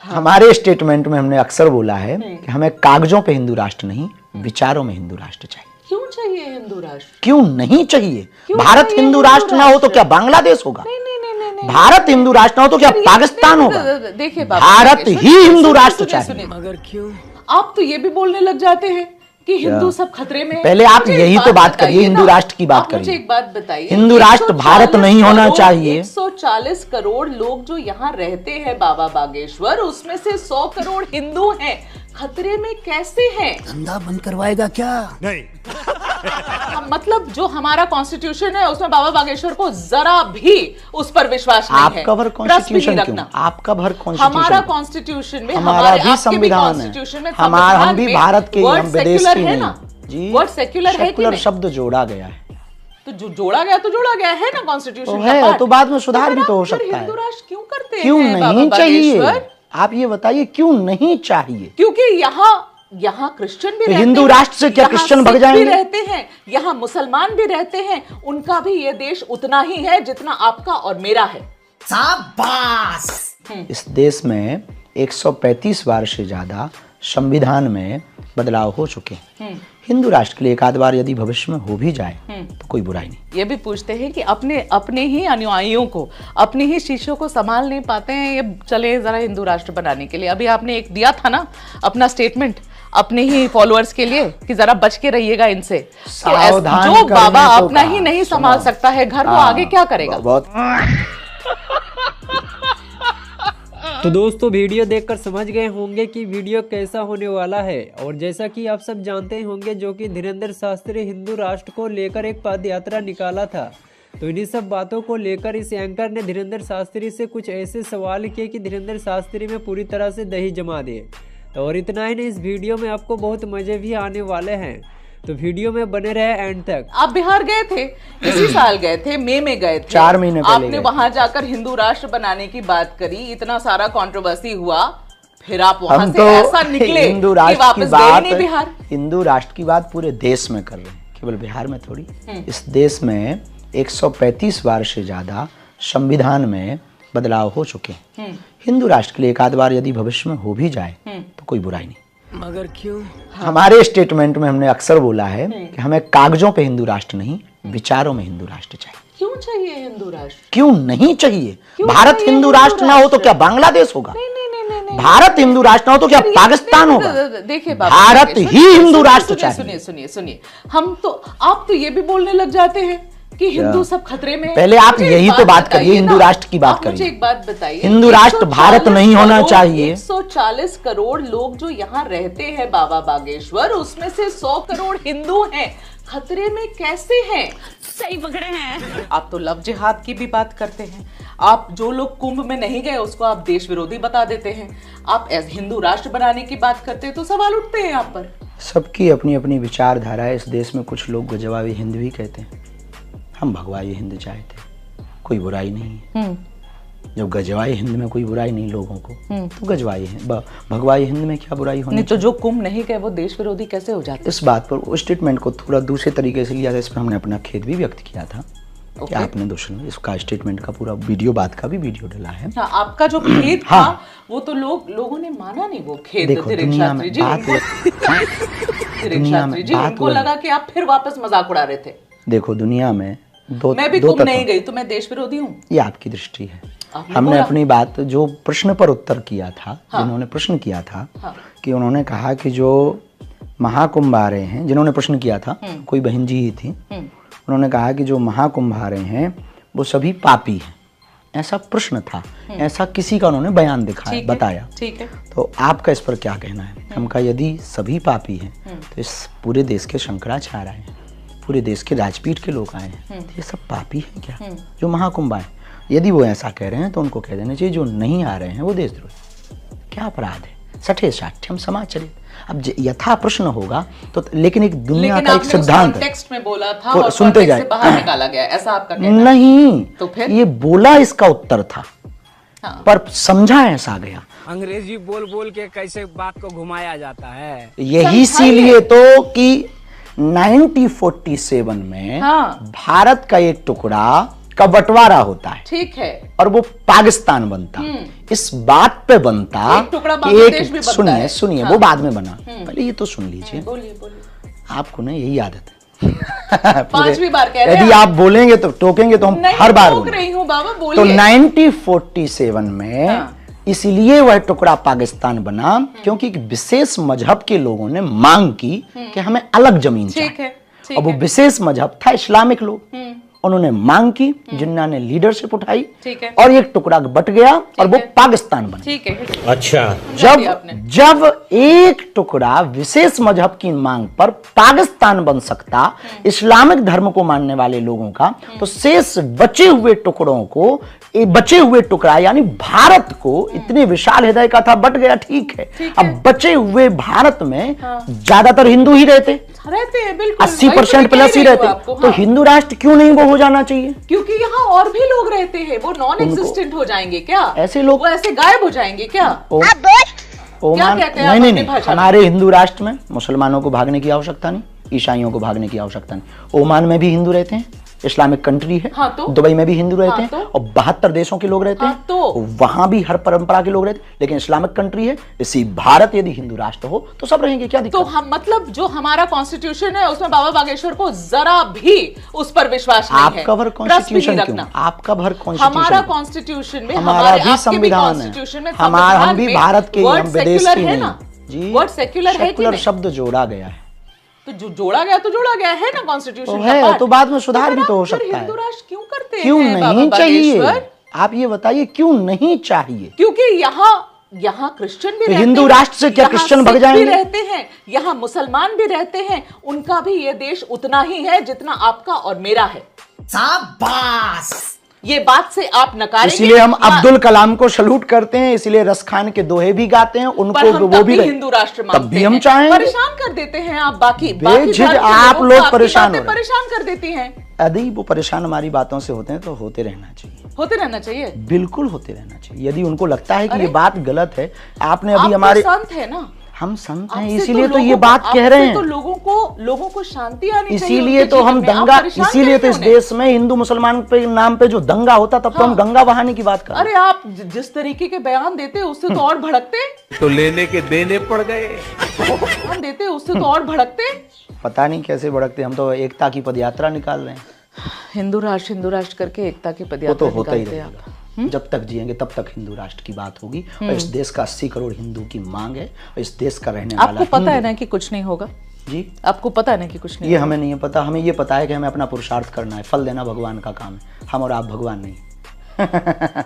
हमारे स्टेटमेंट में हमने अक्सर बोला है कि हमें कागजों पे हिंदू राष्ट्र नहीं, विचारों में हिंदू राष्ट्र चाहिए। क्यों चाहिए हिंदू राष्ट्र? क्यों नहीं चाहिए? भारत हिंदू राष्ट्र ना हो तो क्या बांग्लादेश होगा? नहीं। भारत हिंदू राष्ट्र ना हो तो क्या पाकिस्तान होगा? देखिए भारत ही हिंदू राष्ट्र चाहिए। मगर क्यों? आप तो ये भी बोलने लग जाते हैं कि हिंदू सब खतरे में। पहले आप यही तो बात करिए, हिंदू राष्ट्र की बात करिए। मुझे एक बात बताइए, हिंदू राष्ट्र भारत नहीं होना चाहिए। 140 करोड़ लोग जो यहाँ रहते हैं बाबा बागेश्वर, उसमें से 100 करोड़ हिंदू हैं। खतरे में कैसे हैं? धंधा बंद करवाएगा क्या? नहीं। मतलब जो हमारा कॉन्स्टिट्यूशन है उसमें बाबा बागेश्वर को जरा भी उस पर विश्वास नहीं है। आपका भर कॉन्स्टिट्यूशन क्यों? आपका भर कॉन्स्टिट्यूशन, हमारा कॉन्स्टिट्यूशन में, हमारा भी संविधान है, हमारा हम भी भारत के, हम विदेश के नहीं जी। वर्ड सेक्युलर है कि नहीं? शब्द जोड़ा गया है, तो जो जोड़ा गया तो जोड़ा गया है ना कॉन्स्टिट्यूशन तो है, तो बाद में सुधार भी तो हो सकता है। हिंदू राष्ट्र क्यों करते हैं? क्यों नहीं चाहिए? आप ये बताइए क्यों नहीं चाहिए? क्योंकि यहाँ क्रिश्चियन भी रहते हैं, हिंदू राष्ट्र से क्या क्रिश्चियन भग जाएंगे? रहते हैं, यहाँ मुसलमान भी रहते हैं, उनका भी ये देश उतना ही है जितना आपका और मेरा है। शाबाश। इस देश में 135 बार से ज्यादा संविधान में बदलाव हो चुके हैं। हिंदू राष्ट्र के लिए एक आध बार यदि भविष्य में हो भी जाए तो कोई बुराई नहीं। ये भी पूछते हैं कि अपने ही अनुयायियों को, अपने ही शिष्यों को संभाल नहीं पाते हैं, ये चले जरा हिंदू राष्ट्र बनाने के लिए। अभी आपने एक दिया था ना अपना स्टेटमेंट अपने ही फॉलोअर्स के लिए कि जरा बच के रहिएगा इनसे। जो बाबा अपना ही नहीं संभाल सकता है घर, वो आगे क्या करेगा? तो दोस्तों वीडियो देखकर समझ गए होंगे कि वीडियो कैसा होने वाला है। और जैसा कि आप सब जानते होंगे जो कि धीरेंद्र शास्त्री हिंदू राष्ट्र को लेकर एक पद यात्रा निकाला था, तो इन्हीं सब बातों को लेकर इस एंकर ने धीरेंद्र शास्त्री से कुछ ऐसे सवाल किए कि धीरेंद्र शास्त्री में पूरी तरह से दही जमा दिए। तो और इतना ही नहीं, इस वीडियो में आपको बहुत मजे भी आने वाले हैं, तो वीडियो में बने रहे एंड तक। आप बिहार गए थे, इसी साल गए थे, मई में गए थे, 4 महीने पहले आपने वहां जाकर हिंदू राष्ट्र बनाने की बात करी, इतना सारा कंट्रोवर्सी हुआ, फिर आप वहां से ऐसा निकले हिंदू कि वापस गए नहीं बिहार। हिंदू राष्ट्र की बात पूरे देश में कर रहे हैं, केवल बिहार में थोड़ी। इस देश में 135 बार से ज्यादा संविधान में बदलाव हो चुके हैं। हिंदू राष्ट्र के लिए एक आध बार यदि भविष्य में हो भी जाए तो कोई बुराई नहीं। मगर क्यों? हमारे स्टेटमेंट में हमने अक्सर बोला है कि हमें कागजों पे हिंदू राष्ट्र नहीं, विचारों में हिंदू राष्ट्र चाहिए। क्यों चाहिए हिंदू राष्ट्र? क्यों नहीं चाहिए? भारत हिंदू राष्ट्र ना हो तो क्या बांग्लादेश होगा? नहीं। भारत हिंदू राष्ट्र ना हो तो क्या पाकिस्तान होगा? देखिए भारत ही हिंदू राष्ट्र चाहिए। सुनिए, आप तो ये भी बोलने लग जाते हैं कि हिंदू सब खतरे में। पहले आप यही तो बात करिए, हिंदू राष्ट्र की बात करिए। मुझे एक बात बताइए, हिंदू राष्ट्र भारत नहीं होना चाहिए। 140 करोड़ लोग जो यहाँ रहते हैं बाबा बागेश्वर, उसमें से 100 करोड़ हिंदू हैं। खतरे में कैसे हैं? सही पकड़े हैं। आप तो लव जिहाद की भी बात करते हैं। आप जो लोग कुंभ में नहीं गए उसको आप देश विरोधी बता देते हैं। आप हिंदू राष्ट्र बनाने की बात करते हैं तो सवाल उठते हैं आप पर। सबकी अपनी अपनी विचारधारा है। इस देश में कुछ लोग गजवाई हिंद भी कहते हैं, हम भगवाई हिंद चाहते, कोई बुराई नहीं है। जब गजवाई हिंद में कोई बुराई नहीं लोगों को, तो गजवाई भगवाई हिंद में क्या बुराई होनी? तो जो कुंभ नहीं गए वो देश विरोधी कैसे हो जाते? इस बात पर उस स्टेटमेंट को थोड़ा दूसरे तरीके से लिया था, इसमें हमने अपना खेद भी व्यक्त किया था कि आपने दूसरे इसका स्टेटमेंट का पूरा वीडियो, बात का भी वीडियो डाला है। हाँ, आपका जो खेद था वो तो लोगों ने माना नहीं वो खेद। देखो दुनिया में उनको लगा कि आप फिर वापस मजाक उड़ा रहे थे। देखो दुनिया में मैं भी कुंभ नहीं गई तो मैं देश विरोधी हूँ, ये आपकी दृष्टि है। हमने अपनी बात जो प्रश्न पर उत्तर किया था, जिन्होंने प्रश्न किया था कि उन्होंने कहा कि जो महाकुंभ आ रहे हैं, जिन्होंने प्रश्न किया था कोई बहन जी ही थी, उन्होंने कहा कि जो महाकुंभ आ रहे हैं वो सभी पापी हैं, ऐसा प्रश्न था, ऐसा किसी का उन्होंने बयान दिखाया, बताया। ठीक है, तो आपका इस पर क्या कहना है? हम कहा यदि सभी पापी हैं तो इस पूरे देश के शंकराचार्य आए हैं, पूरे देश के राजपीठ के लोग आए हैं, तो ये सब पापी हैं क्या जो महाकुंभ आए? यदि वो ऐसा कह रहे हैं तो उनको कह देना चाहिए जो नहीं आ रहे हैं वो देशद्रोही। क्या अपराध है? सठे साठ्यम समाचरित। अब यथा प्रश्न होगा तो, लेकिन एक दुनिया का एक सिद्धांत टेक्स्ट में बोला था और सुनते जाए, बाहर निकाला गया, ऐसा आपका कहना? नहीं, तो फिर ये बोला इसका उत्तर था, पर समझा ऐसा गया। अंग्रेजी बोल बोल के कैसे बात को घुमाया जाता है। यही इसीलिए तो कि 1947 में भारत का एक टुकड़ा का बंटवारा होता है, ठीक है, और वो पाकिस्तान बनता, इस बात पे बनता एक टुकड़ा कि बांग्लादेश भी बनता सुनिए है। सुनिए हाँ। वो बाद में बना, पहले ये तो सुन लीजिए। बोलिए बोलिए। आपको ना यही आदत है। पांचवी बार कह रहे हैं यदि आप बोलेंगे तो टोकेंगे तो हम नहीं, हर बार रोक बोलेंगे। रही हूँ बाबा, तो बोलिए। 1947 में हाँ। इसलिए वह टुकड़ा पाकिस्तान बना क्योंकि एक विशेष मजहब के लोगों ने मांग की कि हमें अलग जमीन ठीक चाहिए। है, ठीक और वो है। विशेष मजहब था इस्लामिक लोग। उन्होंने मांग की, जिन्ना ने लीडरशिप उठाई, ठीक है। और एक टुकड़ा बट गया और वो है। पाकिस्तान बना। ठीक है, अच्छा, जब एक टुकड़ा विशेष मजहब की मांग पर पाकिस्तान बन सकता इस्लामिक धर्म को मानने वाले लोगों का, तो शेष बचे हुए टुकड़ों को, बचे हुए टुकड़ा यानी भारत को, इतने विशाल हृदय का था, बट गया, ठीक है। अब बचे हुए भारत में ज्यादातर हिंदू ही रहते हैं, बिल्कुल 80% प्लस ही रहते, तो हाँ। हिंदू राष्ट्र क्यों नहीं वो हो जाना चाहिए? क्योंकि यहाँ और भी लोग रहते हैं, वो नॉन एग्जिस्टेंट हो जाएंगे क्या? ऐसे लोग- वो ऐसे गायब हो जाएंगे क्या? ओमान कहते हैं आप नहीं अपनी नहीं, भाषा में? हमारे हिंदू राष्ट्र में मुसलमानों को भागने की आवश्यकता नहीं, ईसाइयों को भागने की आवश्यकता नहीं। ओमान में भी हिंदू रहते हैं, इस्लामिक कंट्री है। हाँ तो? दुबई में भी हिंदू रहते हाँ हैं, तो? और 72 देशों के लोग रहते हाँ हैं, तो? वहां भी हर परंपरा के लोग रहते हैं, लेकिन इस्लामिक कंट्री है। इसी भारत यदि हिंदू राष्ट्र हो तो सब रहेंगे, क्या दिक्कत? तो हम मतलब जो हमारा कॉन्स्टिट्यूशन है उसमें बाबा बागेश्वर को जरा भी उस पर विश्वास नहीं है। आपका भर ट्रस्ट भी कॉन्स्टिट्यूशन नहीं क्यों? रखना। आपका भर हमारा कॉन्स्टिट्यूशन कॉन्स्टिट्यूशन में हमारा भी आपके संविधान constitution में है, हमारा हम संविधान भी में भारत के ही, word हम विदेश secular की है नहीं। ना? जी, Word secular है कि सेकुलर नहीं? शब्द जोड़ा गया है, तो जो जोड़ा गया तो जोड़ा गया है ना कॉन्स्टिट्यूशन तो का है, part। तो बाद में सुधार फिर भी तो आप हो फिर सकता है। हिंदू राष्ट्र क्यों करते हैं क्यों बाबा नहीं चाहिए? बागेश्वर? आप ये बताइए क्यों नहीं चाहिए? क्योंकि यहाँ क्रिश्चियन भी तो रहते हिंदू हैं, राष्ट्र से क्या यहाँ क्रिश्चियन भग सिख जाएंगे? भी रहते हैं, यहाँ मुसलमान भी रहते हैं, उनका भी ये देश उतना ही है जितना आपका और मेरा है। ये बात से आप नकारेंगे? इसलिए हम या- अब्दुल कलाम को सलूट करते हैं, इसलिए रस खान के दोहे भी गाते हैं, पर उनको हम वो तब भी भी हिंदू राष्ट्र मानते तब भी हम हैं। चाहेंगे। परेशान कर देते हैं आप, बाकी बेझिझक धर्म के आप लोगों लोग को आपकी परेशान हो बातें रहे हैं। परेशान कर देती हैं। यदि वो परेशान हमारी बातों से होते हैं तो होते रहना चाहिए, होते रहना चाहिए। बिल्कुल होते रहना चाहिए। यदि उनको लगता है कि अरे? ये बात गलत है, आपने आप अभी तो हमारे संत है ना, हम संत हैं, आपसे इसीलिए तो लोगों ये को- बात कह आपसे रहे हैं। तो लोगों को शांति आनी चाहिए इसीलिए उनके तो हम जीवन में। आप दंगा, परेशान इसीलिए तो कैसे इस उन्हें? देश में हिंदू मुसलमान पे नाम पे जो दंगा होता, तब तो हम गंगा बहाने की बात कर रहे हैं। अरे आप जिस तरीके के बयान देते उससे तो और भड़कते, तो लेने के देने पड़ गए। बयान देते उससे तो और भड़कते। पता नहीं कैसे भड़कते, हम तो एकता की पदयात्रा निकाल रहे हैं। हिंदू राष्ट्र करके एकता की वो तो पदयात्रा होता ही निकालते हैं रहेगा, आप। जब तक जिएंगे तब तक हिंदू राष्ट्र की बात होगी। और इस देश का 80 करोड़ हिंदू की मांग है, और इस देश का रहने वाला आपको पता है हिंदू- ना कि कुछ नहीं होगा? जी, आपको पता है ना कि कुछ नहीं ये होगा? हमें नहीं पता। हमें ये पता है कि हमें अपना पुरुषार्थ करना है, फल देना भगवान का काम है। हम और आप भगवान नहीं।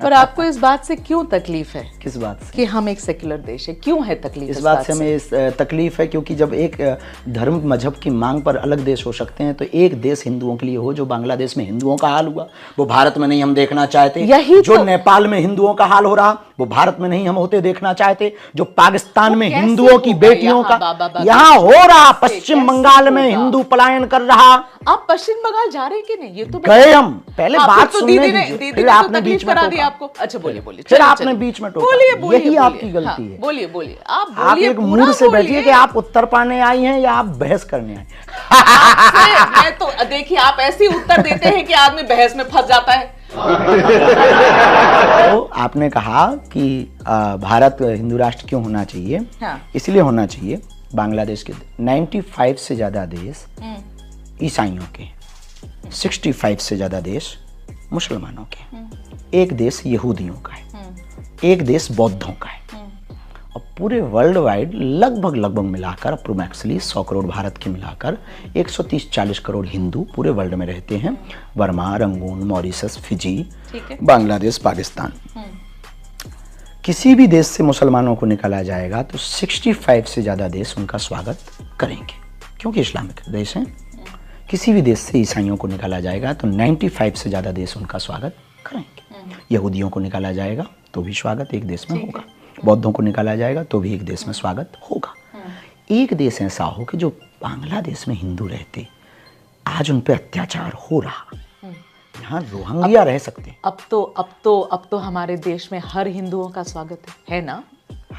पर आपको इस बात से क्यों तकलीफ है किस बात से? कि हम एक सेक्युलर देश है? क्यों है तकलीफ इस बात से हमें इस तकलीफ है क्योंकि जब एक धर्म मजहब की मांग पर अलग देश हो सकते हैं, तो एक देश हिंदुओं के लिए हो। जो बांग्लादेश में हिंदुओं का हाल हुआ वो भारत में नहीं हम देखना चाहते। यही जो तो- नेपाल में हिंदुओं का हाल हो रहा वो भारत में नहीं हम होते देखना चाहते। जो पाकिस्तान में कैसे हिंदुओं की होगा बेटियों यहाँ बाबा का यहाँ हो रहा, पश्चिम कैसे बंगाल में होगा? हिंदू पलायन कर रहा। आप पश्चिम बंगाल जा रहे हैं कि नहीं? ये तो गए हम, पहले हाँ, फिर बात तो सुनने दीदी ने दीजिए, दीदी फिर ने तो आपने तकलीफ बीच में करा दी टोका। आपको। अच्छा बोलिए बोलिए, फिर चलिए, आपने चलिए। बीच में टोका। बोलिए बोलिए, यही बोलिए। आपकी गलती हाँ, है। बोलिए बोलिए, आप आप बोलिए, एक पूरा मूड से बोलिए। बैठिए कि आप उत्तर पाने आई हैं या आप बहस करने आई। मैं तो देखिए, आप ऐसे ही उत्तर देते हैं कि आदमी बहस में फंस जाता है। तो आपने कहा कि भारत हिंदू राष्ट्र क्यों होना चाहिए? हाँ। इसलिए होना चाहिए, बांग्लादेश के 95 से ज्यादा देश ईसाइयों के, 65 से ज्यादा देश मुसलमानों के, एक देश यहूदियों का है, एक देश बौद्धों का है, और पूरे वर्ल्ड वाइड लगभग मिलाकर अप्रोक्सीमेटली 100 करोड़ भारत के मिलाकर 130-140 करोड़ हिंदू पूरे वर्ल्ड में रहते हैं। बर्मा, रंगून, मॉरिशस, फिजी, ठीक है। बांग्लादेश, पाकिस्तान। किसी भी देश से मुसलमानों को निकाला जाएगा तो 65 से ज़्यादा देश उनका स्वागत करेंगे क्योंकि इस्लामिक देश हैं। किसी भी देश से ईसाइयों को निकाला जाएगा तो 95 से ज़्यादा देश उनका स्वागत करेंगे। यहूदियों को निकाला जाएगा तो भी स्वागत एक देश में होगा, बौद्धों को निकाला जाएगा तो भी एक देश में स्वागत होगा। एक देश ऐसा हो कि जो बांग्लादेश में हिंदू रहते, आज उन पर अत्याचार हो रहा, यहाँ रोहिंग्या रह सकते हैं। अब तो हमारे देश में हर हिंदुओं का स्वागत है ना?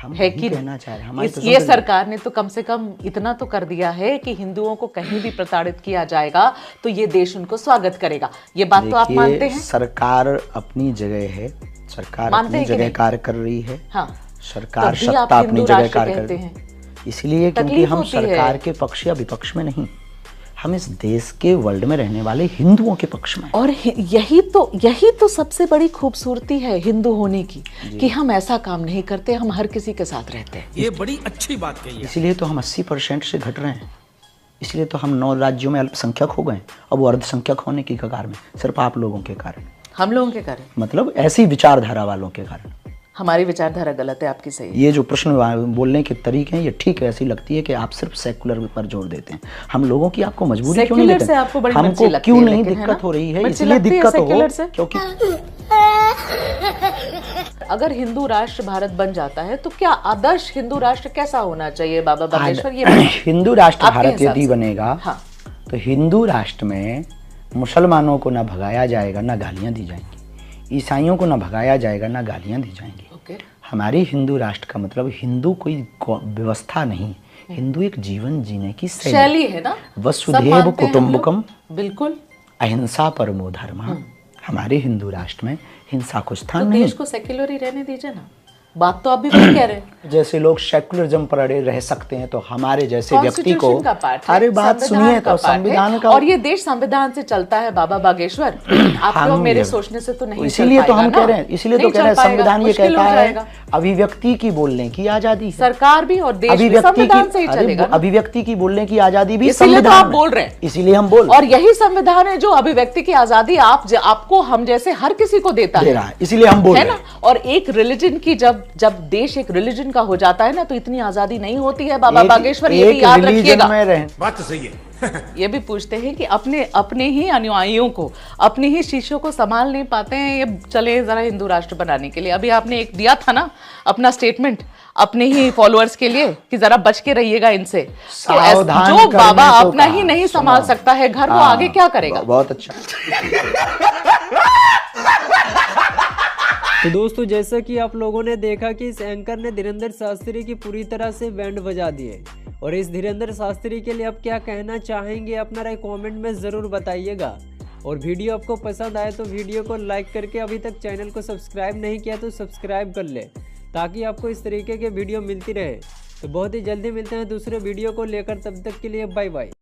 हम है वही कि कहना चाह रहे हैं, हमारी तो ये सुन- सरकार ने तो कम से कम इतना तो कर दिया है कि हिंदुओं को कहीं भी प्रताड़ित किया जाएगा तो ये देश उनको स्वागत करेगा। ये बात तो आप मानते देखिए, हैं? सरकार अपनी जगह है, सरकार मानते अपनी हैं कि जगह नहीं? कार्य कर रही है। हाँ, सरकार तभी सत्ता आप अपनी हिंदू जगह राष्ट्र कार्य कर कहते रही है। हैं। इसलिए क्योंकि तकलीफ हम होती है। सरकार के पक्ष या विपक्ष में नहीं, हम इस देश के वर्ल्ड में रहने वाले हिंदुओं के पक्ष में हैं। और यही तो सबसे बड़ी खूबसूरती है हिंदू होने की, कि हम ऐसा काम नहीं करते, हम हर किसी के साथ रहते हैं। ये बड़ी अच्छी बात कही है। इसलिए तो हम 80% से घट रहे हैं, इसलिए तो हम 9 राज्यों में अल्पसंख्यक हो गए, अब वो अर्धसंख्यक होने की कगार में, सिर्फ आप लोगों के कारण, हम लोगों के कारण, मतलब ऐसी विचारधारा वालों के कारण। हमारी विचारधारा गलत है, आपकी सही है। ये जो प्रश्न बोलने के तरीके हैं ये ठीक है, ऐसी लगती है कि आप सिर्फ सेकुलर पर जोर देते हैं। हम लोगों की आपको मजबूरी क्यों नहीं सेक्युलर लेते? से आपको बड़ी मिर्ची हमको लगती क्यों है, नहीं लेकिन, है दिक्कत ना? हो रही है, मिर्ची इसलिए लगती है दिक्कत हो सेक्युलर से? क्योंकि अगर हिंदू राष्ट्र भारत बन जाता है तो क्या आदर्श हिंदू राष्ट्र कैसा होना चाहिए बाबा बागेश्वर? ये बताइए। हिंदू राष्ट्र आपके भारत हिसाब यदि से। बनेगा हाँ। तो हिंदू राष्ट्र में मुसलमानों को ना भगाया जाएगा ना गालियां दी जाएंगी, ईसाइयों को ना भगाया जाएगा ना गालियां दी जाएंगी। ओके। हमारी हिंदू राष्ट्र का मतलब हिंदू कोई व्यवस्था नहीं, हिंदू एक जीवन जीने की शैली है ना? सब वसुधैव मानते हैं हम कुटुंबकम लोग। बिल्कुल। अहिंसा परमो धर्मः। हमारे हिंदू राष्ट्र में हिंसा को तो स्थान नहीं। देश को सेक्युलर ही रहने दीजिए ना। बात तो आप भी वही कह रहे हैं। जैसे लोग सेकुलरिज्म पर अड़े रह सकते हैं तो हमारे जैसे व्यक्ति को, Constitution का पार्ट है, अरे बात संविधान सुनिए का तो पार्ट है, संविधान का, और ये देश संविधान से चलता है बाबा बागेश्वर। आपके और हम मेरे ये- सोचने से तो नहीं इसीलिए चल तो हम पाएगा कह रहे ना। हैं, इसलिए तो नहीं कह रहे हैं चल पाएगा, संविधान ये मुश्किल कहता हो है जाएगा। अभिव्यक्ति की बोलने की आजादी है। सरकार भी और देश भी अभिव्यक्ति संविधान से ही की चलेगा ना। अभिव्यक्ति की बोलने की आजादी भी इसीलिए तो संविधान आप में। बोल रहे हैं। इसीलिए हम बोल और यही संविधान है जो अभिव्यक्ति की आजादी आपको हम जैसे हर किसी को देता दे है, रहा है, इसलिए हम बोल है रहे ना? हैं। और एक रिलीजन की जब देश एक रिलीजन का हो जाता है ना तो इतनी आजादी नहीं होती है बाबा बागेश्वर, ये भी एक याद religion रखिएगा। में रह बात तो सही है। ये भी पूछते हैं कि अपने ही अनुयायियों को, अपने ही शिष्यों को संभाल नहीं पाते हैं, ये चले जरा हिंदू राष्ट्र बनाने के लिए। अभी आपने एक दिया था ना अपना स्टेटमेंट अपने ही फॉलोअर्स के लिए कि जरा बच के रहिएगा इनसे। तो सावधान जो करने बाबा को अपना कहा। ही नहीं संभाल सुनो। सकता है घर, वो हाँ, आगे क्या करेगा? बहुत अच्छा। तो दोस्तों जैसा कि आप लोगों ने देखा कि इस एंकर ने धीरेंद्र शास्त्री की पूरी तरह से बैंड बजा दिए, और इस धीरेंद्र शास्त्री के लिए आप क्या कहना चाहेंगे अपना राय कमेंट में ज़रूर बताइएगा। और वीडियो आपको पसंद आए तो वीडियो को लाइक करके, अभी तक चैनल को सब्सक्राइब नहीं किया तो सब्सक्राइब कर ले, ताकि आपको इस तरीके के वीडियो मिलती रहे। तो बहुत ही जल्दी मिलते हैं दूसरे वीडियो को लेकर, तब तक के लिए बाय बाय।